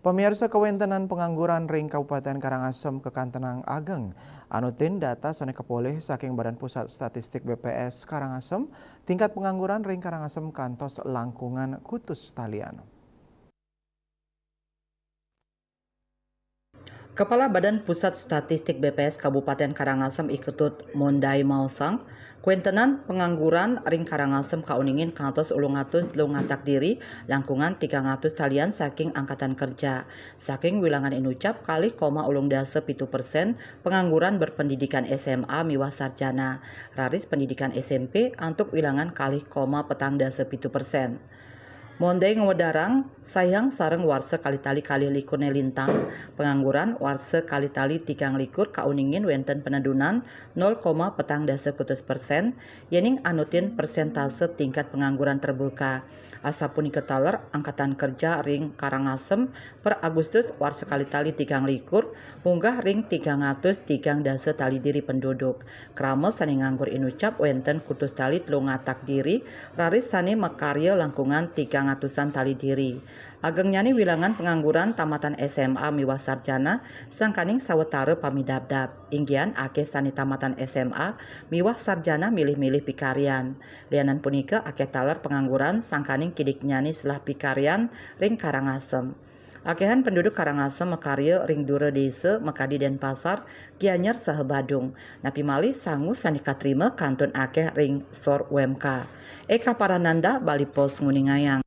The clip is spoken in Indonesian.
Pemirsa kewentenan pengangguran ring Kabupaten Karangasem Kekantenang Ageng. Anutin data sone kepoleh saking Badan Pusat Statistik BPS Karangasem, tingkat pengangguran ring Karangasem kantos langkungan kutus talian. Kepala Badan Pusat Statistik BPS Kabupaten Karangasem Iketut Mondai Mausang, kuentenan pengangguran ring Karangasem kauningin kantos 300 lungatak diri langkungan 300 talian saking angkatan kerja. Saking wilangan inucap kali koma ulung dase 7% pengangguran berpendidikan SMA miwah sarjana. Raris pendidikan SMP antuk wilangan kali koma petang dase 7%. Mondai ngewedarang sayang sareng warse kali-tali kali likur lintang pengangguran warse kali-tali 3 likur kauningin wenten penedunan 0, petang dase %, yening anutin persentase tingkat pengangguran terbuka. Asapun ketaler angkatan kerja ring Karangasem per Agustus warse kali-tali 3 likur munggah ring 303 dase tali diri penduduk. Krame sani nganggur inucap wenten kutus tali telungatak diri raris sani mekarya langkungan 300-an tali diri. Ageng nyani wilangan pengangguran tamatan SMA miwah sarjana sangkaning sawetara pamidabdab. Inggian akeh sani tamatan SMA miwah sarjana milih-milih pikarian. Lianan punika akeh taler pengangguran sangkaning kidik nyani selah pikarian ring Karangasem. Akehan penduduk Karangasem mekarya ring dura desa Mekadi Denpasar Gianyar saha Badung. Napi malih sangu sani katrima kantun akeh ring sor UMK. Eka Parananda Bali Pos Nguningayang.